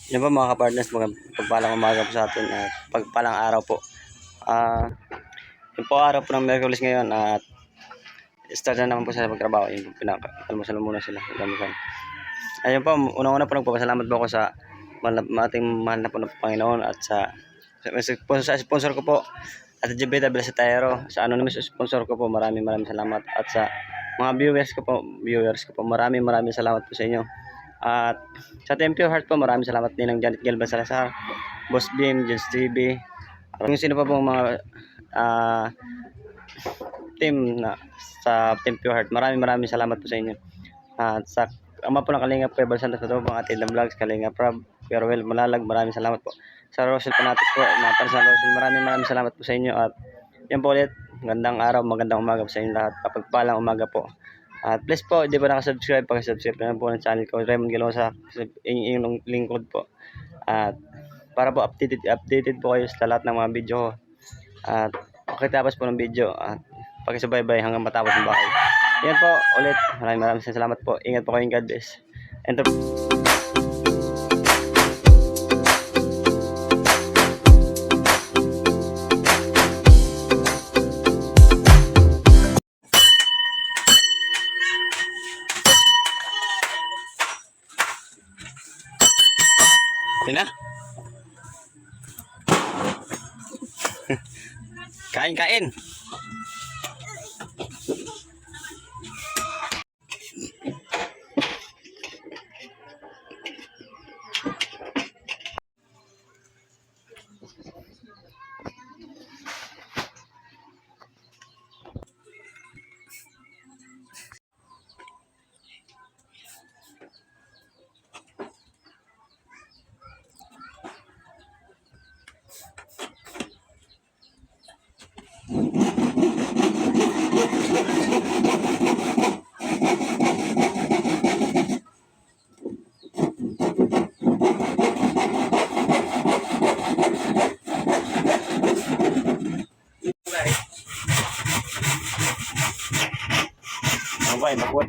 Yan po mga kapartners, pagpalang umaga po sa atin at pagpalang araw po. Yung po araw po ng Merkulis ngayon at start na naman po sa pagtrabaho. Yung pinaka-almusal muna sila. Ayun po, unang-una po nagpapasalamat po ako sa ating mahal na po ng Panginoon at sa sponsor ko po at JB Blesatero, sa anonymous sponsor ko po, maraming salamat, at sa mga viewers ko po, maraming salamat po sa inyo. At sa Tempio Heart po, maraming salamat din ng Janet Gelban Salazar, Boss Beam, Jens TV, kung sino pa pong mga team na sa Tempio Heart, maraming salamat po sa inyo. At sa ama po ng Kalingap, Kuya Balsanta, sa mga atin ng vlogs, Kalingap Rob, Kuya Roel Malalag, maraming salamat po. Sa Rosel Fanatic po, mga Parsan Rosel, maraming salamat po sa inyo. At yan po ulit, magandang araw, magandang umaga po sa inyo lahat, kapagpalang umaga po. At please po, hindi ba nakasubscribe, pakisubscribe na po ng channel ko, Raymond Galosa, yung lingkod po. At para po updated po kayo sa lahat ng mga video ko. At pagkatapos po ng video, at pakisubaybay hanggang matapos ng bahay. Yan po ulit, maraming salamat po. Ingat po kayong, God bless. Enter. Na. Kain. Okay, makuha.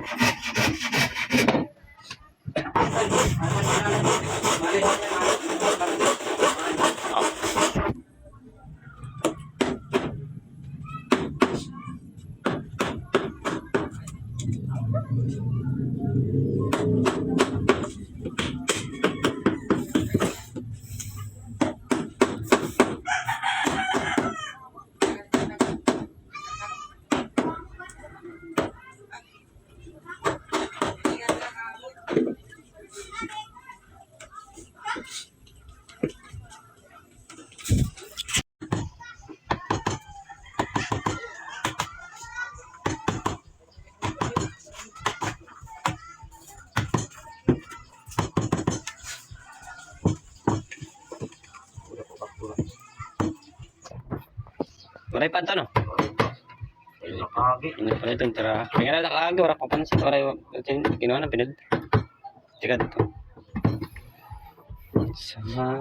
Waray pa ito, no? Nakagi. Ini pala itong tira. Kaya na nakagi, wala ko pansin. Waray, ginawa ng pinag. Teka dito. Sama.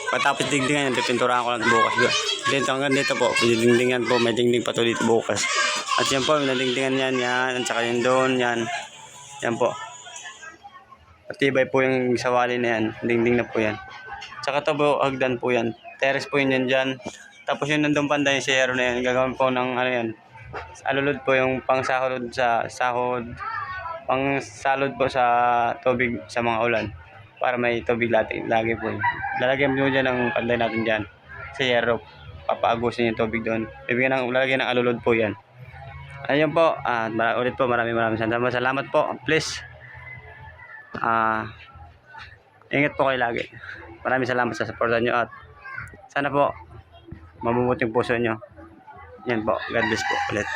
Pagtapos dingdingan, pipinturahan ko lang bukas. Dito hanggang dito po, dingdingan po, may dingding pa to dito bukas. At yan po, may dingdingan yan, at saka yun doon, yan. Yan po. Patibay po yung sawali na yan, dingding na po yan. Tsaka to po, hagdan po yan. Terrace po yun yan dyan. Tapos yun nandun panda yung siyero na yan, gagawin po ng ano yan. Alulod po yung pang sahod sa sahod, pang salod po sa tubig sa mga ulan. Para may tubig lagi po. Lalagyan mo dyan ng panday natin dyan. Sa yero. Papaagusin yung tubig doon. Lalagyan ng alulod po yan. Ayun po. Ulit po. Maraming salamat po. Please. Ingat po kayo lagi. Maraming salamat sa supportan nyo. At sana po mabubuting puso nyo. Yan po. God bless po. Ulit.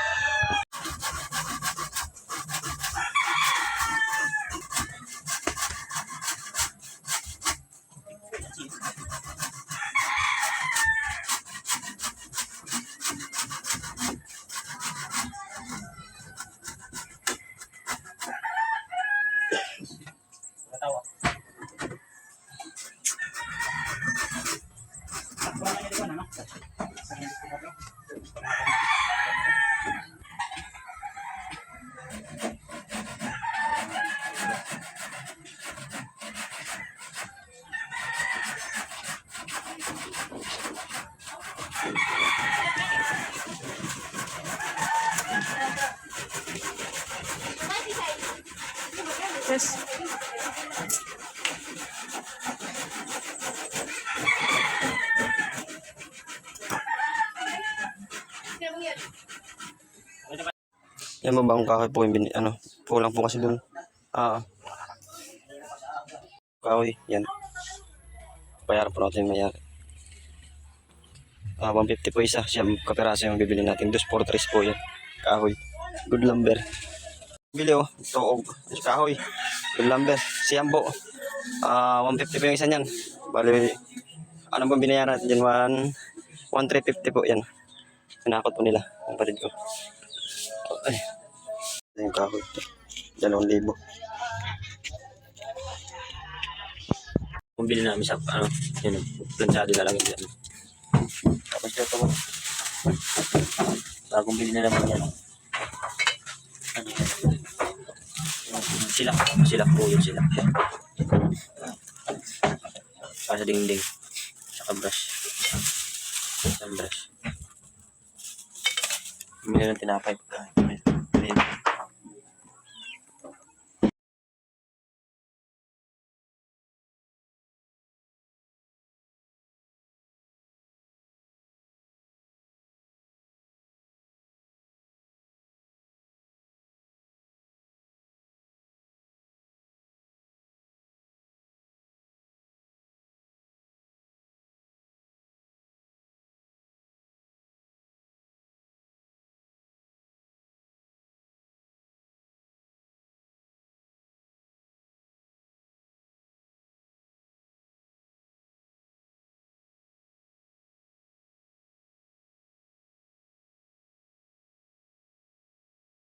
Yes. Yan mo bang kahoy po yung kulang po kasi dun. Kahoy, yan. Bayaran po natin yung mayari. 150 po isa, siyang kapiraso yung bibili natin. 243 po yan. Kahoy. Good lumber. Bili tuog. Kahoy. Good lumber. Siyang po. 150 po yung isa niyan. Bali, ano bang binayaran natin dyan? 1,350 po yan. Sinakot po nila. Ang parid ko. Ay. Yung kahoy. 2,000. Kung bilhin namin sa yun, planchado na lang yan. Tapos ito mo. Bagong bilhin na naman yan. Silak po yun, silak. Para sa dingding. Saka brush. Isang brush. Bumili ng tinapay.